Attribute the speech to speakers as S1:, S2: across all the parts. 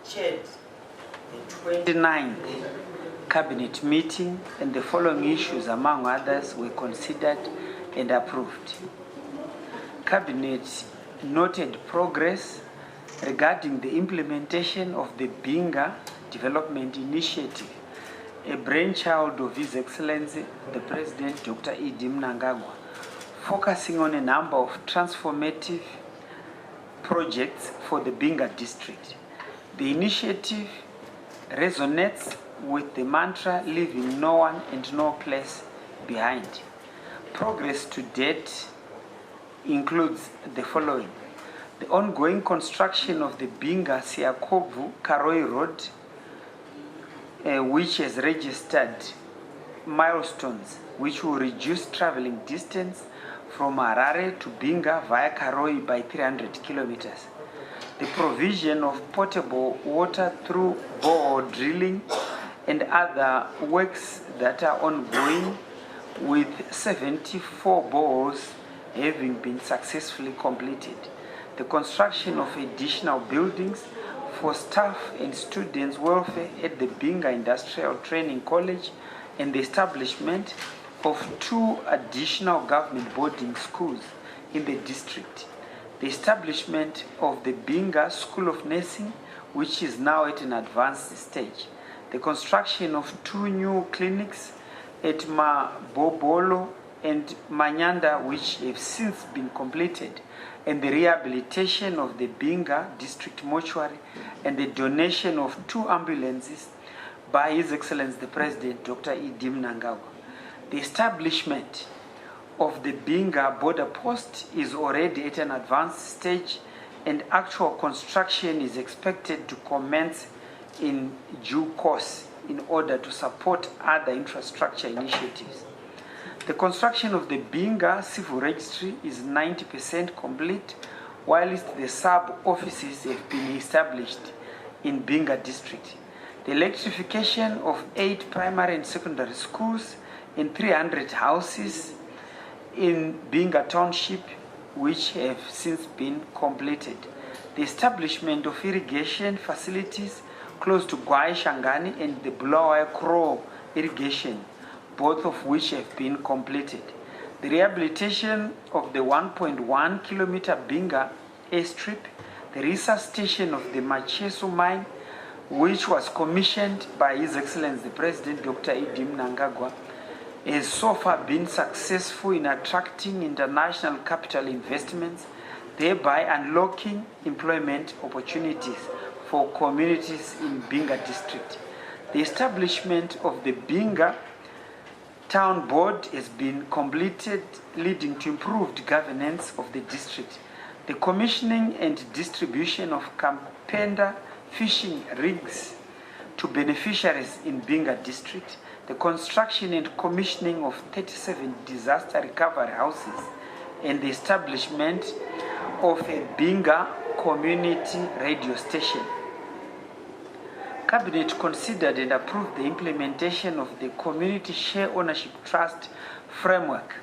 S1: chaired the 29th cabinet meeting, and the following issues, among others, were considered and approved. Cabinet noted progress regarding the implementation of the Binga Development Initiative, a brainchild of His Excellency the President Dr. Mnangagwa, focusing on a number of transformative projects for the Binga district. The initiative resonates with the mantra leaving no one and no place behind. Progress to date includes the following: the ongoing construction of the Binga Siakovu Karoi Road, which has registered milestones which will reduce traveling distance from Harare to Binga via Karoi by 300 kilometers. The provision of potable water through borehole drilling and other works that are ongoing, with 74 boreholes having been successfully completed. The construction of additional buildings for staff and students' welfare at the Binga Industrial Training College, and the establishment of 2 additional government boarding schools in the district. The essablishment of the Binga School of Nursing, which is now at an advanced stage. The construction of 2 new clinics at Mabobolo and Manyanda, which have since been completed, and the rehabilitation of the Binga District Mortuary, and the donation of 2 ambulances by His Excellency the President Dr. Mnangagwa. The establishment of the Binga border post is already at an advanced stage, and actual construction is expected to commence in due course in order to support other infrastructure initiatives. The construction of the Binga Civil Registry is 90% complete, whilst the sub-offices have been established in Binga district. The electrification of 8 primary and secondary schools and 300 houses in Binga Township, which have since been completed. The establishment of irrigation facilities close to Gwai Shangani and the Bulawayo Crow irrigation, both of which have been completed. The rehabilitation of the 1.1 kilometer Binga airstrip, the resuscitation of the Macheso mine, which was commissioned by His Excellency the President Dr. Mnangagwa, has so far been successful in attracting international capital investments, thereby unlocking employment opportunities for communities in Binga district. The establishment of the Binga Town Board has been completed, leading to improved governance of the district. The commissioning and distribution of Kampenda fishing rigs to beneficiaries in Binga district, the construction and commissioning of 37 disaster recovery houses, and the establishment of a Binga community radio station. Cabinet considered and approved the implementation of the Community Share Ownership Trust framework,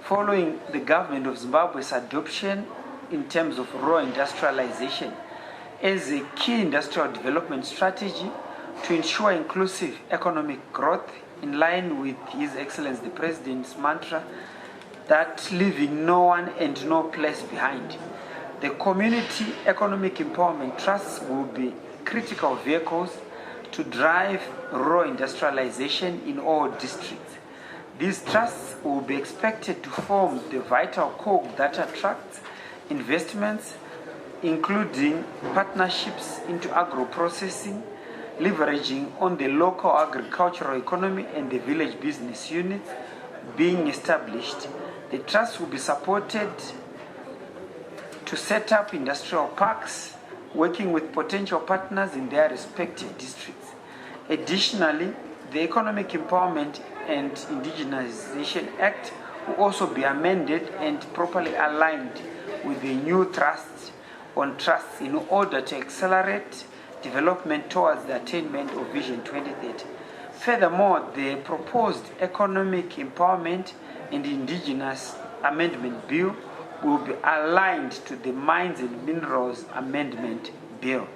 S1: following the government of Zimbabwe's adoption in terms of raw industrialization as a key industrial development strategy to ensure inclusive economic growth, in line with His Excellency the President's mantra that leaving no one and no place behind. The Community Economic Empowerment Trusts will be critical vehicles to drive rural industrialization in all districts. These trusts will be expected to form the vital cog that attracts investments, including partnerships into agro-processing, leveraging on the local agricultural economy and the village business units being established. The trust will be supported to set up industrial parks, working with potential partners in their respective districts. Additionally, the Economic Empowerment and Indigenization Act will also be amended and properly aligned with the new trust on trusts in order to accelerate development towards the attainment of Vision 2030. Furthermore, the proposed Economic Empowerment and Indigenous Amendment Bill will be aligned to the Mines and Minerals Amendment Bill.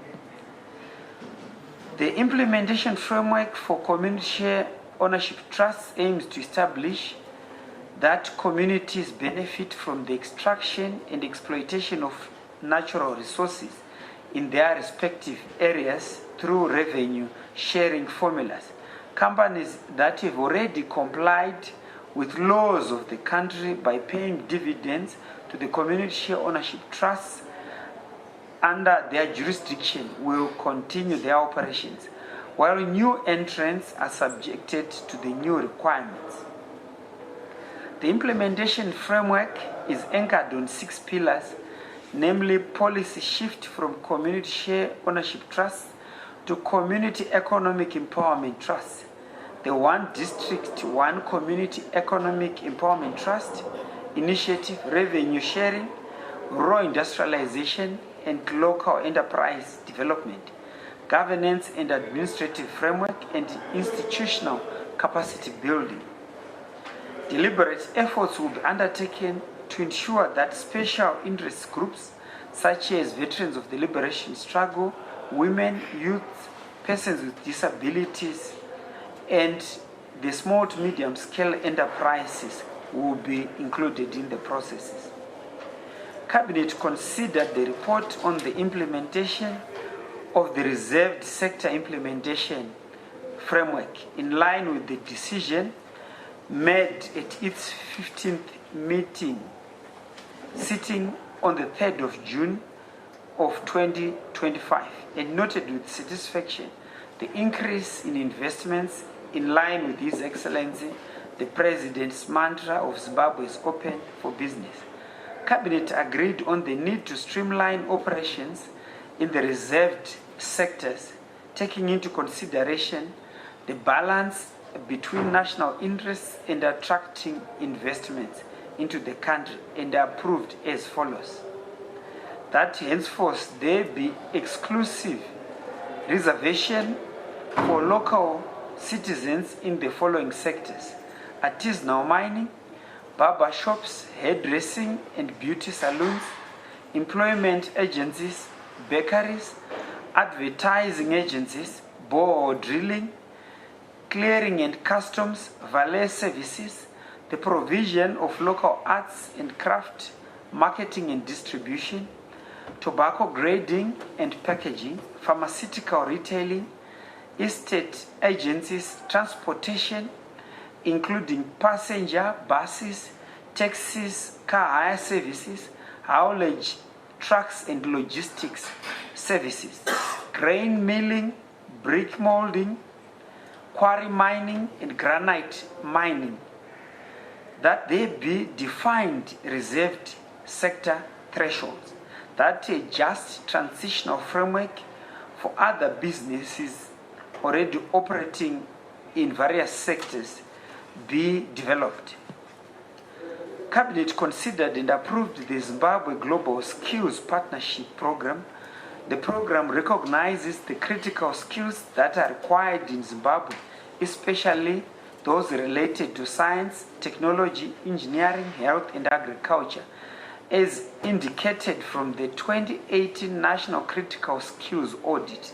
S1: The implementation framework for community share ownership trusts aims to establish that communities benefit from the extraction and exploitation of natural resources in their respective areas through revenue sharing formulas. Companies that have already complied with laws of the country by paying dividends to the community share ownership trusts under their jurisdiction will continue their operations, while new entrants are subjected to the new requirements. The implementation framework is anchored on 6 pillars, namely policy shift from community share ownership trusts to community economic empowerment trusts, the One District, One Community Economic Empowerment Trust initiative, revenue sharing, rural industrialization, and local enterprise development, governance and administrative framework, and institutional capacity building. Deliberate efforts will be undertaken to ensure that special interest groups such as veterans of the liberation struggle, women, youth, persons with disabilities, and the small to medium scale enterprises will be included in the processes. Cabinet considered the report on the implementation of the reserved sector implementation framework in line with the decision made at its 15th meeting sitting on the 3rd of June of 2025 and noted with satisfaction the increase in investments in line with His Excellency the President's mantra of Zimbabwe is open for business. Cabinet agreed on the need to streamline operations in the reserved sectors, taking into consideration the balance between national interests and attracting investments into the country, and approved as follows: that henceforth there be exclusive reservation for local citizens in the following sectors: artisanal mining, barber shops, hairdressing and beauty salons, employment agencies, bakeries, advertising agencies, bore drilling, clearing and customs, valet services, the provision of local arts and craft, marketing and distribution, tobacco grading and packaging, pharmaceutical retailing, estate agencies, transportation, including passenger buses, taxis, car hire services, haulage trucks and logistics services, grain milling, brick molding, quarry mining and granite mining, that they be defined reserved sector thresholds, that a just transitional framework for other businesses already operating in various sectors be developed. Cabinet considered and approved the Zimbabwe Global Skills Partnership Program. The program recognizes the critical skills that are required in Zimbabwe, especially those related to science, technology, engineering, health, and agriculture, as indicated from the 2018 National Critical Skills Audit.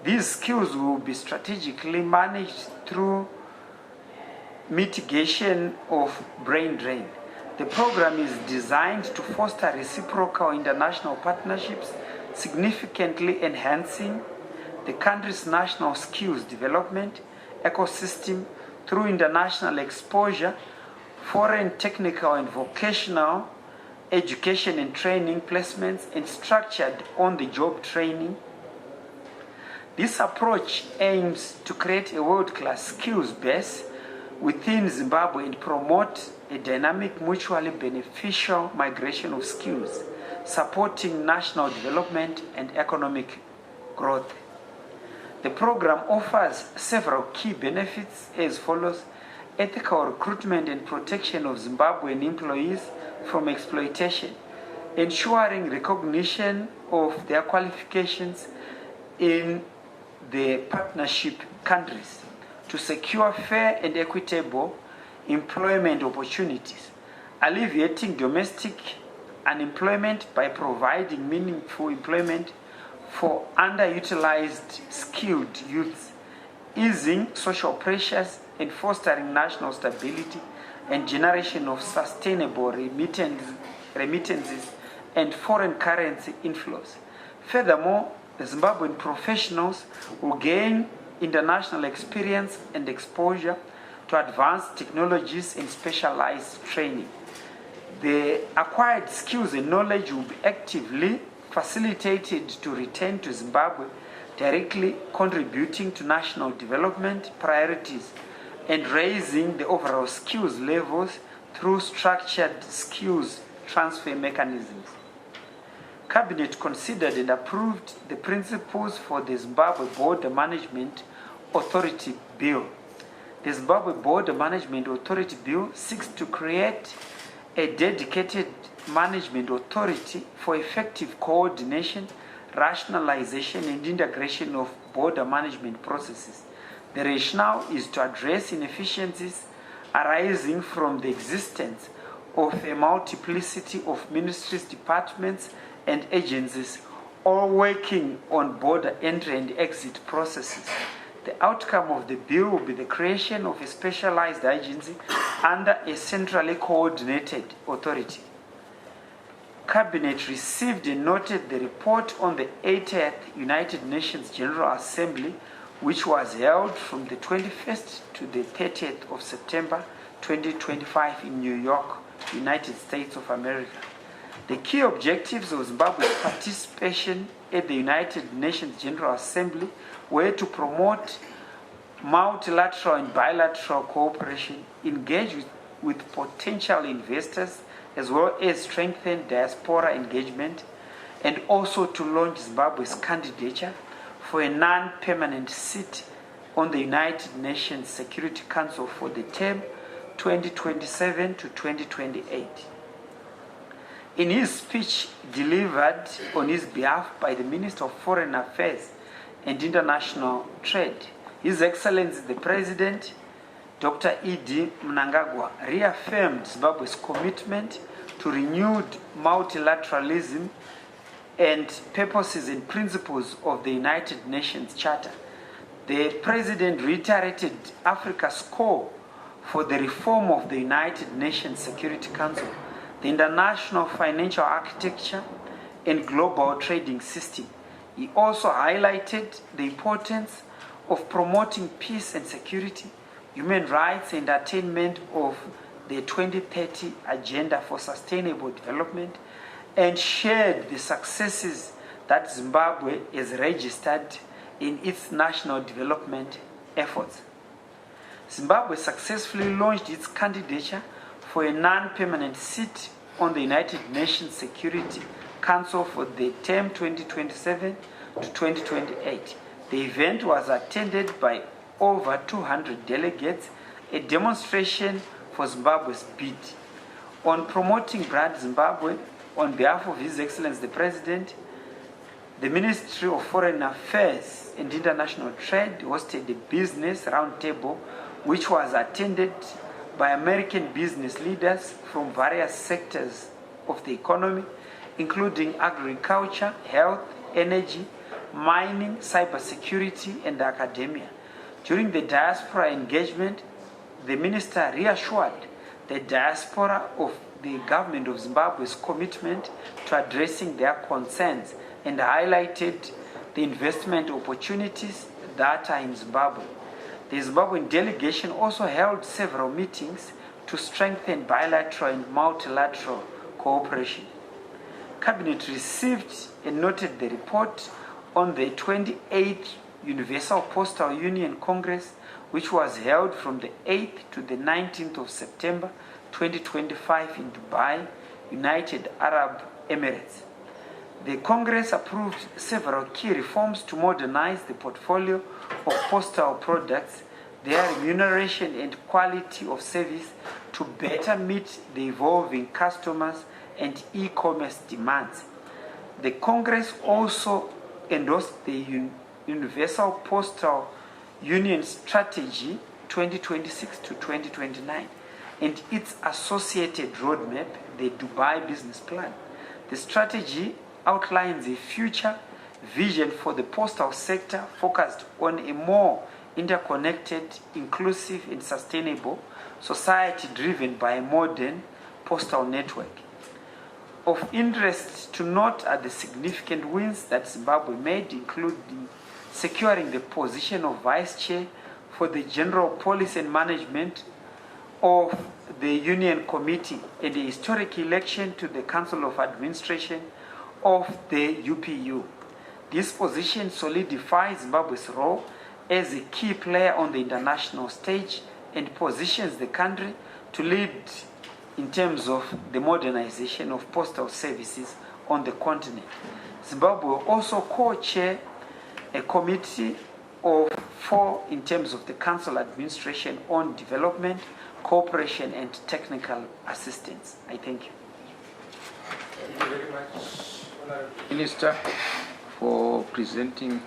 S1: These skills will be strategically managed through mitigation of brain drain. The program is designed to foster reciprocal international partnerships, significantly enhancing the country's national skills development ecosystem through international exposure, foreign technical and vocational education and training placements, and structured on-the-job training. This approach aims to create a world-class skills base within Zimbabwe and promote a dynamic, mutually beneficial migration of skills, supporting national development and economic growth. The program offers several key benefits as follows: ethical recruitment and protection of Zimbabwean employees from exploitation, ensuring recognition of their qualifications in the partnership countries to secure fair and equitable employment opportunities, alleviating domestic unemployment by providing meaningful employment for underutilized skilled youths, easing social pressures and fostering national stability and generation of sustainable remittances and foreign currency inflows. Furthermore, Zimbabwean professionals will gain international experience and exposure to advanced technologies and specialized training. The acquired skills and knowledge will be actively facilitated to return to Zimbabwe, directly contributing to national development priorities and raising the overall skills levels through structured skills transfer mechanisms. Cabinet considered and approved the principles for the Zimbabwe Border Management Authority Bill. The Zimbabwe Border Management Authority Bill seeks to create a dedicated management authority for effective coordination, rationalization, and integration of border management processes. The rationale is to address inefficiencies arising from the existence of a multiplicity of ministries, departments, and agencies, all working on border entry and exit processes. The outcome of the bill will be the creation of a specialized agency under a centrally coordinated authority. Cabinet received and noted the report on the 80th United Nations General Assembly, which was held from the 21st to the 30th of September 2025 in New York, United States of America. The key objectives of Zimbabwe's participation at the United Nations General Assembly were to promote multilateral and bilateral cooperation, engage with potential investors, as well as strengthen diaspora engagement, and also to launch Zimbabwe's candidature for a non-permanent seat on the United Nations Security Council for the term 2027 to 2028. In his speech delivered on his behalf by the Minister of Foreign Affairs and International Trade, His Excellency the President, Dr. E.D. Mnangagwa, reaffirmed Zimbabwe's commitment to renewed multilateralism and purposes and principles of the United Nations Charter. The President reiterated Africa's call for the reform of the United Nations Security Council, the international financial architecture, and global trading system. He also highlighted the importance of promoting peace and security, human rights, and attainment of the 2030 Agenda for Sustainable Development, and shared the successes that Zimbabwe has registered in its national development efforts. Zimbabwe successfully launched its candidature for a non-permanent seat on the United Nations Security Council for the term 2027 to 2028. The event was attended by over 200 delegates, a demonstration for Zimbabwe's bid. On promoting Brand Zimbabwe, on behalf of His Excellency the President, the Ministry of Foreign Affairs and International Trade hosted a business roundtable which was attended by American business leaders from various sectors of the economy, including agriculture, health, energy, mining, cybersecurity, and academia. During the diaspora engagement, the minister reassured the diaspora of the government of Zimbabwe's commitment to addressing their concerns and highlighted the investment opportunities that are in Zimbabwe. The Zimbabwean delegation also held several meetings to strengthen bilateral and multilateral cooperation. Cabinet received and noted the report on the 28th Universal Postal Union Congress, which was held from the 8th to the 19th of September 2025 in Dubai, United Arab Emirates. The Congress approved several key reforms to modernize the portfolio of postal products, their remuneration and quality of service to better meet the evolving customers and e-commerce demands. The Congress also endorsed the Universal Postal Union Strategy 2026 to 2029 and its associated roadmap, the Dubai Business Plan. The strategy outlines a future vision for the postal sector focused on a more interconnected, inclusive, and sustainable society driven by a modern postal network. Of interest to note are the significant wins that Zimbabwe made, including securing the position of Vice Chair for the General Policy and Management of the Union Committee and the historic election to the Council of Administration of the UPU. This position solidifies Zimbabwe's role as a key player on the international stage and positions the country to lead in terms of the modernization of postal services on the continent. Zimbabwe will also co-chair a committee of 4 in terms of the Council Administration on Development, Cooperation and Technical Assistance. I thank you.
S2: Thank you very much,
S3: Minister, for presenting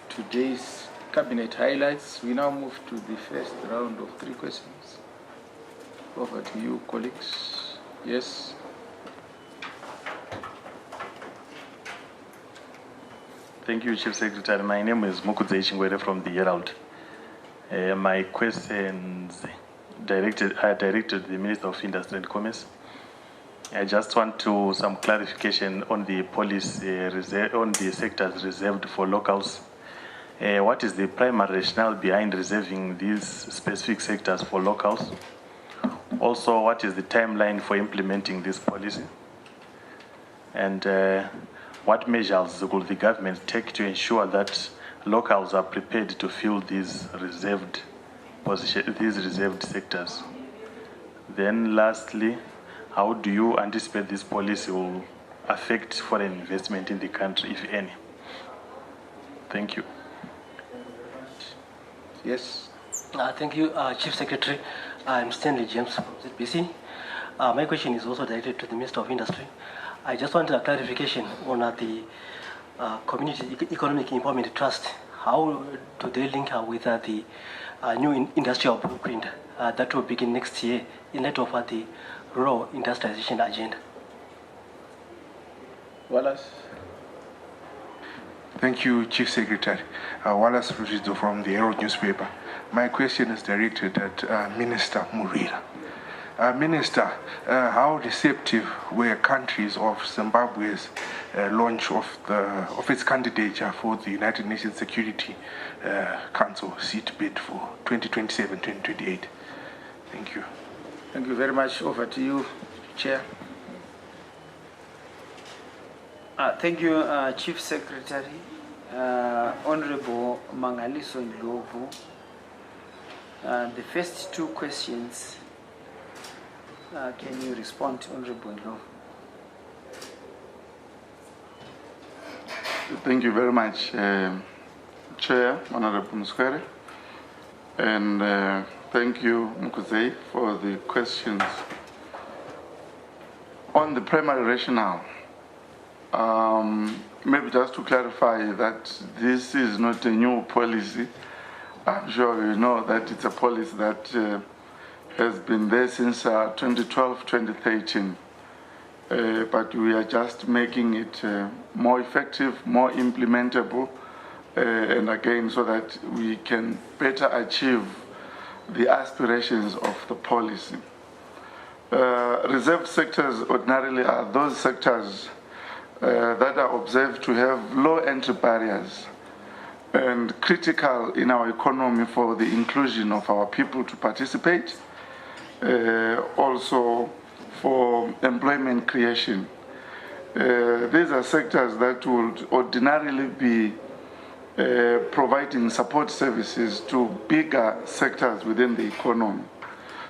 S3: today's cabinet highlights. We now move to the first round of 3 questions. Over to you, colleagues. Yes.
S4: Thank you, Chief Secretary. My name is Mukudze Chingwere from the Herald. My questions are directed to the Minister of Industry and Commerce. I just want some clarification on the policy on the sectors reserved for locals. What is the primary rationale behind reserving these specific sectors for locals? Also, what is the timeline for implementing this policy? And what measures will the government take to ensure that locals are prepared to fill these reserved sectors? Then lastly, how do you anticipate this policy will affect foreign investment in the country, if any? Thank you.
S3: Yes.
S2: Thank you, Chief Secretary. I'm Stanley James from ZBC. My question is also directed to the Minister of Industry. I just want a clarification on the Community Economic Empowerment Trust. How do they link with the new industrial blueprint that will begin next year in light of the rural industrialization agenda?
S3: Wallace.
S5: Thank you, Chief Secretary. Wallace Rujido from the Herald newspaper. My question is directed at Minister Murira. Minister, how receptive were countries of Zimbabwe's launch of its candidature for the United Nations Security Council seat bid for 2027-2028? Thank you.
S3: Thank you very much. Over to you, Chair.
S1: Thank you, Chief Secretary. Honorable Mangaliso Ndlovu. The first 2 questions, can you respond to Honorable Ndlovu?
S6: Thank you very much, Chair, Honorable Mskwere, and thank you, Mukuzei, for the questions. On the primary rationale, maybe just to clarify that this is not a new policy. I'm sure you know that it's a policy that has been there since 2012, 2013. But we are just making it more effective, more implementable, and again, so that we can better achieve the aspirations of the policy. Reserved sectors ordinarily are those sectors that are observed to have low entry barriers and critical in our economy for the inclusion of our people to participate, also for employment creation. These are sectors that would ordinarily be providing support services to bigger sectors within the economy.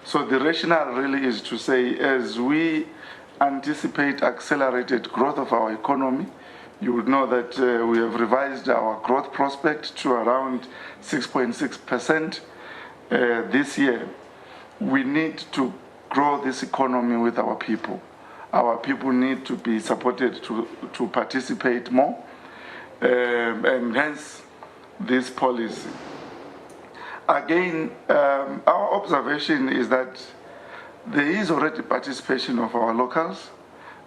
S6: So the rationale really is to say, as we anticipate accelerated growth of our economy, you would know that we have revised our growth prospect to around 6.6% this year. We need to grow this economy with our people. Our people need to be supported to participate more, and hence this policy. Again, our observation is that there is already participation of our locals,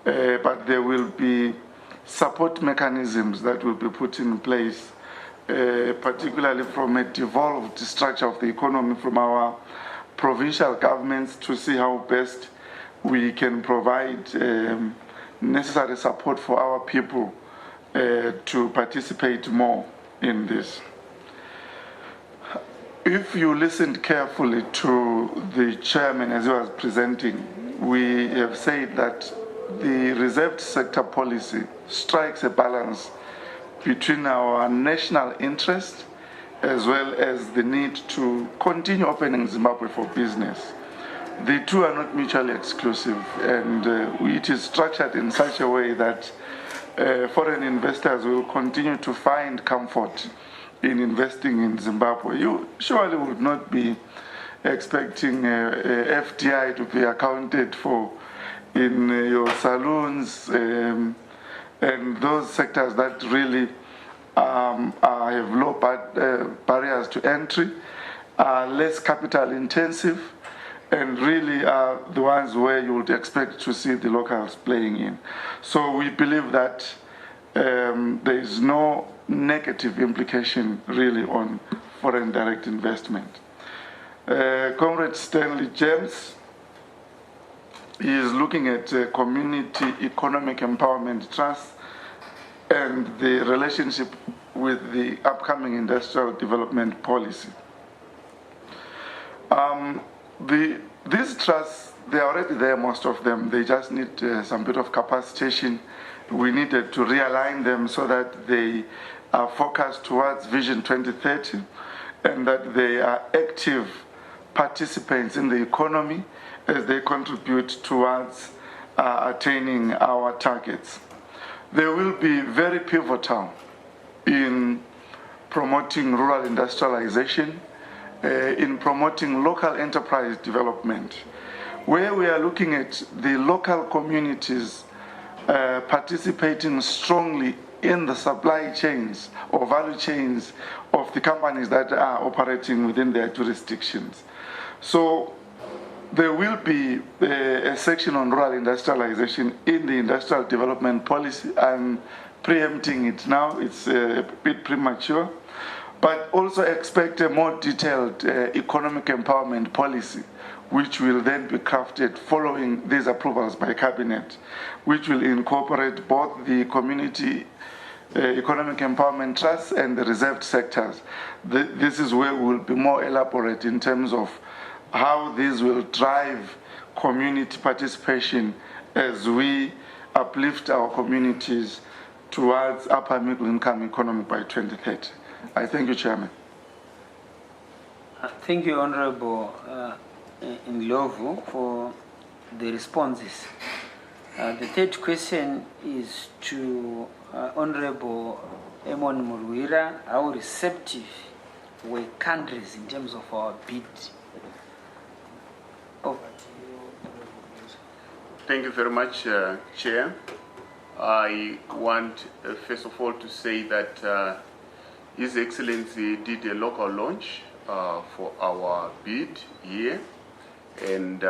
S6: but there will be support mechanisms that will be put in place, particularly from a devolved structure of the economy from our provincial governments, to see how best we can provide necessary support for our people to participate more in this. If you listened carefully to the chairman as he was presenting, we have said that the reserved sector policy strikes a balance between our national interest as well as the need to continue opening Zimbabwe for business. The two are not mutually exclusive, and it is structured in such a way that foreign investors will continue to find comfort in investing in Zimbabwe. You surely would not be expecting FDI to be accounted for in your saloons and those sectors that really have low barriers to entry, are less capital intensive, and really are the ones where you would expect to see the locals playing in. So we believe that there is no negative implication really on foreign direct investment. Comrade Stanley James is looking at Community Economic Empowerment Trust and the relationship with the upcoming industrial development policy. These trusts, they are already there, most of them. They just need some bit of capacitation. We needed to realign them so that they are focused towards Vision 2030 and that they are active participants in the economy as they contribute towards attaining our targets. They will be very pivotal in promoting rural industrialization, in promoting local enterprise development, where we are looking at the local communities participating strongly in the supply chains or value chains of the companies that are operating within their jurisdictions. So there will be a section on rural industrialization in the industrial development policy. I'm preempting it now, it's a bit premature, but also expect a more detailed economic empowerment policy, which will then be crafted following these approvals by Cabinet, which will incorporate both the Community Economic Empowerment Trust and the reserved sectors. This is where we will be more elaborate in terms of how these will drive community participation as we uplift our communities towards upper middle income economy by 2030. I thank you, Chairman.
S1: Thank you, Honorable Ndlovu, for the responses. The third question is to Honorable Emon Murwira. How receptive were countries in terms of our bid?
S7: Thank you very much, Chair. I want, first of all, to say that His Excellency did a local launch for our bid here, and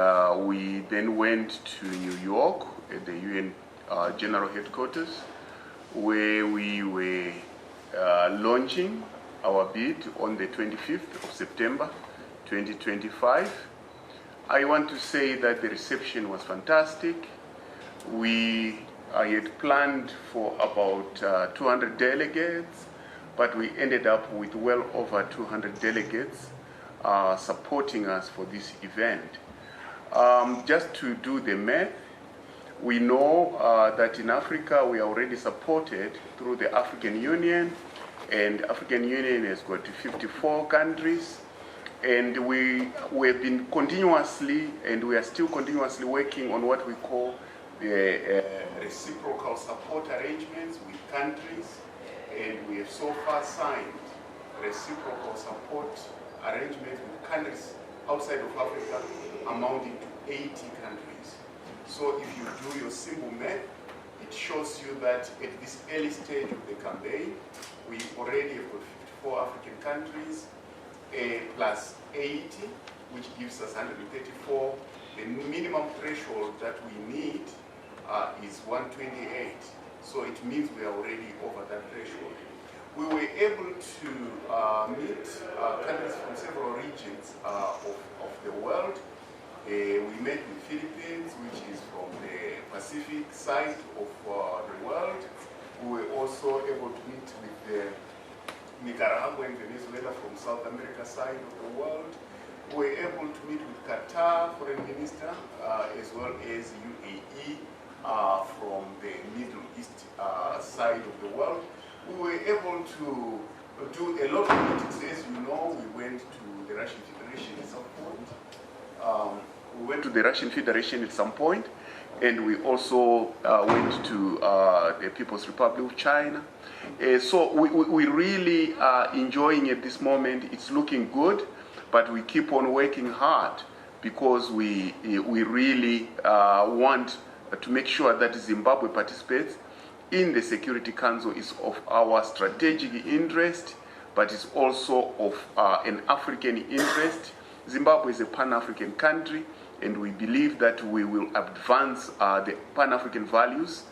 S7: we then went to New York at the UN General Headquarters, where we were launching our bid on the 25th of September 2025. I want to say that the reception was fantastic. I had planned for about 200 delegates, but we ended up with well over 200 delegates supporting us for this event. Just to do the math, we know that in Africa we are already supported through the African Union, and African Union has got 54 countries. And we have been continuously, and we are still continuously working on what we call the reciprocal support arrangements with countries, and we have so far signed reciprocal support arrangements with countries outside of Africa amounting to 80 countries. So if you do your simple math, it shows you that at this early stage of the campaign, we already have got 54 African countries, plus 80, which gives us 134. The minimum threshold that we need is 128. So it means we are already over that threshold. We were able to meet countries from several regions of the world. We met with Philippines, which is from the Pacific side of the world. We were also able to meet with Nicaragua and Venezuela from South America side of the world. We were able to meet with Qatar foreign minister, as well as UAE from the Middle East side of the world. We were able to do a lot of meetings. As you know, we went to the Russian Federation at some point. And we also went to the People's Republic of China. So we really are enjoying at this moment. It's looking good, but we keep on working hard because we really want to make sure that Zimbabwe participates in the Security Council. Is of our strategic interest, but it's also of an African interest. Zimbabwe is a Pan-African country, and we believe that we will advance the Pan-African values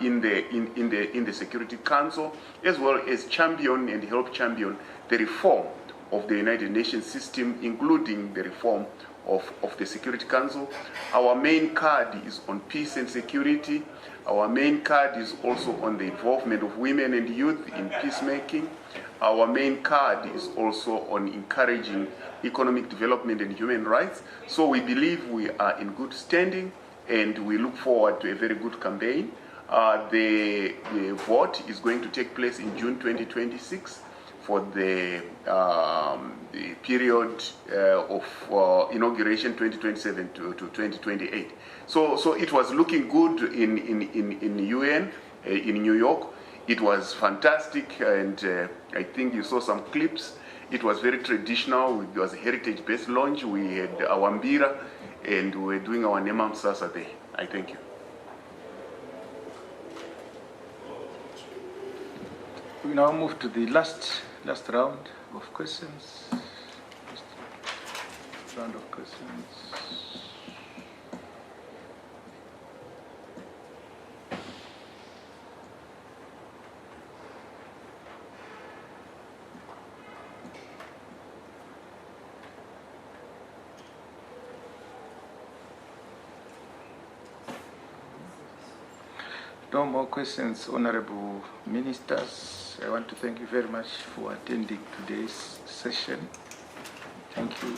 S7: in the Security Council, as well as champion and help champion the reform of the United Nations system, including the reform of the Security Council. Our main card is on peace and security. Our main card is also on the involvement of women and youth in peacemaking. Our main card is also on encouraging economic development and human rights. So we believe we are in good standing, and we look forward to a very good campaign. The vote is going to take place in June 2026 for the period of inauguration 2027 to 2028. So it was looking good in UN, in New York. It was fantastic, and I think you saw some clips. It was very traditional. It was a heritage-based launch. We had our Mbira, and we were doing our Nemam Sasa there. I thank you.
S3: We now move to the last round of questions. Last round of questions. No more questions, Honorable Ministers. I want to thank you very much for attending today's session. Thank you.